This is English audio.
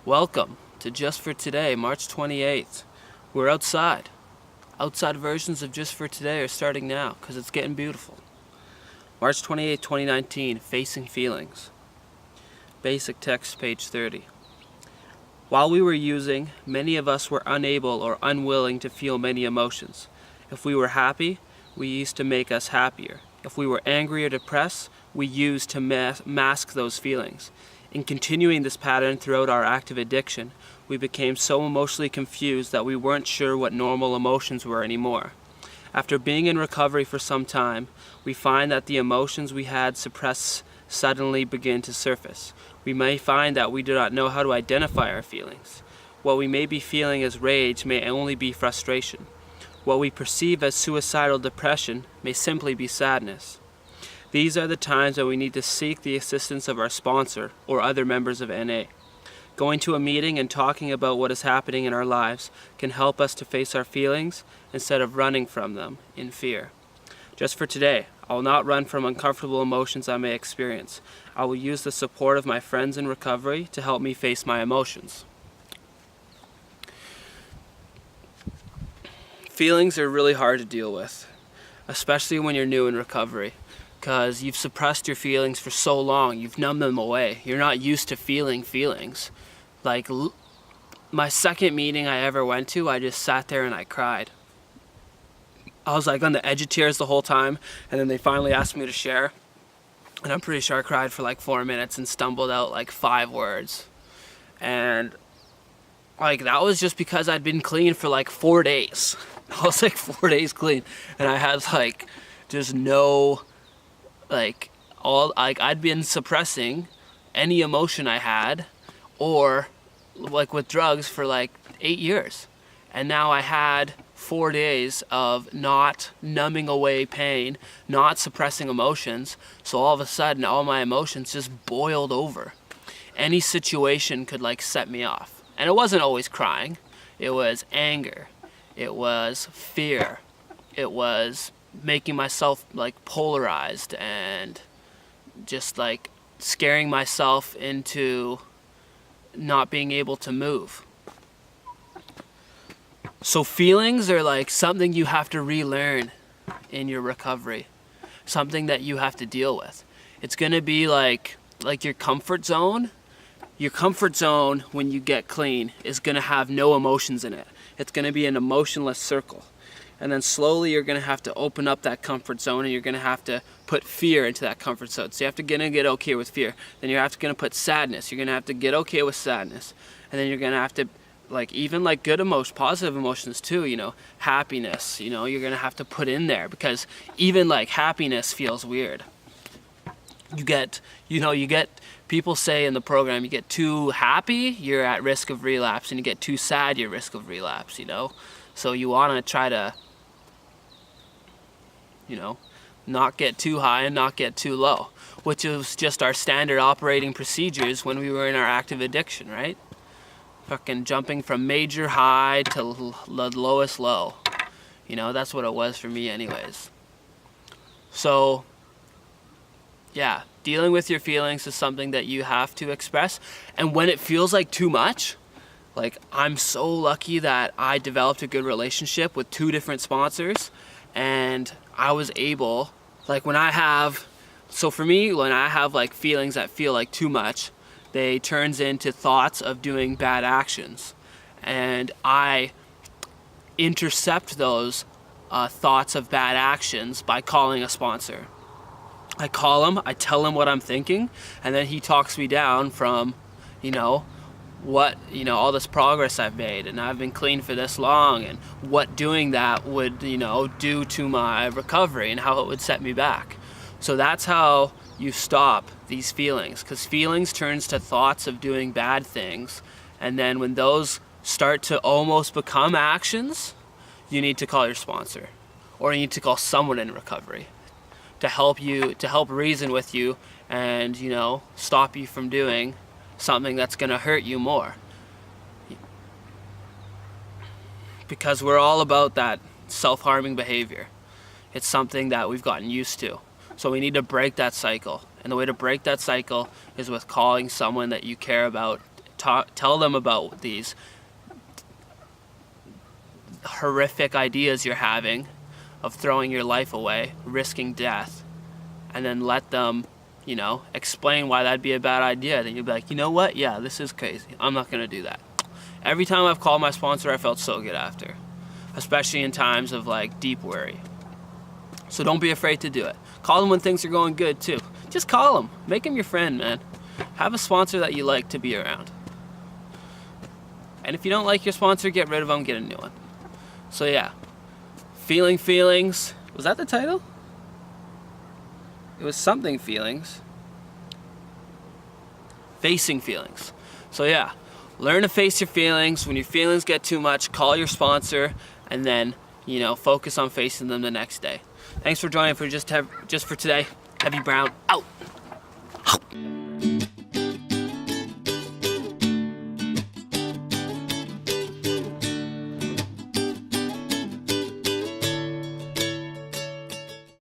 Welcome to Just for Today, March 28th. We're outside. Outside versions of Just for Today are starting now because it's getting beautiful. March 28, 2019, Facing Feelings. Basic text, page 30. While we were using, many of us were unable or unwilling to feel many emotions. If we were happy, we used to make us happier. If we were angry or depressed, we used to mask those feelings. In continuing this pattern throughout our active addiction, we became so emotionally confused that we weren't sure what normal emotions were anymore. After being in recovery for some time, we find that the emotions we had suppressed suddenly begin to surface. We may find that we do not know how to identify our feelings. What we may be feeling as rage may only be frustration. What we perceive as suicidal depression may simply be sadness. These are the times when we need to seek the assistance of our sponsor or other members of NA. Going to a meeting and talking about what is happening in our lives can help us to face our feelings instead of running from them in fear. Just for today, I will not run from uncomfortable emotions I may experience. I will use the support of my friends in recovery to help me face my emotions. Feelings are really hard to deal with, especially when you're new in recovery. Because you've suppressed your feelings for so long, you've numbed them away. You're not used to feeling feelings. Like my second meeting I ever went to, I just sat there and I cried. I was like on the edge of tears the whole time, and then they finally asked me to share. And I'm pretty sure I cried for like 4 minutes and stumbled out like 5 words. And like that was just because I'd been clean for like 4 days. I was like 4 days clean, and I had like just no... I'd been suppressing any emotion I had, or like with drugs for like 8 years, and now I had 4 days of not numbing away pain, not suppressing emotions. So all of a sudden all my emotions just boiled over. Any situation could like set me off, and it wasn't always crying. It was anger, it was fear, it was making myself like polarized and just like scaring myself into not being able to move. So feelings are like something you have to relearn in your recovery, something that you have to deal with. It's gonna be like your comfort zone. Your comfort zone when you get clean is gonna have no emotions in it. It's gonna be an emotionless circle. And then slowly you're gonna have to open up that comfort zone, and you're gonna have to put fear into that comfort zone. So you have to get okay with fear. Then you're gonna put sadness. You're gonna have to get okay with sadness. And then you're gonna have to even good emotions, positive emotions too, happiness, you're gonna have to put in there, because even like happiness feels weird. You get people say in the program, you get too happy, you're at risk of relapse, and you get too sad, you're at risk of relapse, So you wanna try to not get too high and not get too low, which is just our standard operating procedures when we were in our active addiction, right? Fucking jumping from major high to the lowest low. That's what it was for me anyways. So, yeah, dealing with your feelings is something that you have to express. And when it feels like too much, I'm so lucky that I developed a good relationship with 2 different sponsors, and I was able, when I have feelings that feel like too much, they turns into thoughts of doing bad actions, and I intercept those thoughts of bad actions by calling a sponsor. I call him, I tell him what I'm thinking, and then he talks me down from all this progress I've made, and I've been clean for this long, and what doing that would do to my recovery and how it would set me back. So that's how you stop these feelings, because feelings turns to thoughts of doing bad things, and then when those start to almost become actions, you need to call your sponsor, or you need to call someone in recovery to help reason with you and stop you from doing something that's going to hurt you more. Because we're all about that self-harming behavior. It's something that we've gotten used to. So we need to break that cycle. And the way to break that cycle is with calling someone that you care about, tell them about these horrific ideas you're having of throwing your life away, risking death, and then let them, you know, explain why that'd be a bad idea. Then you'll be like, you know what? Yeah, this is crazy. I'm not gonna do that. Every time I've called my sponsor, I felt so good after, especially in times of like deep worry. So don't be afraid to do it. Call them when things are going good too. Just call them. Make them your friend, man. Have a sponsor that you like to be around. And if you don't like your sponsor, get rid of them, get a new one. So yeah, feeling feelings. Was that the title? It was something feelings. Facing feelings. So yeah, learn to face your feelings. When your feelings get too much, call your sponsor, and then, you know, focus on facing them the next day. Thanks for joining for just for today. Heavy Brown out.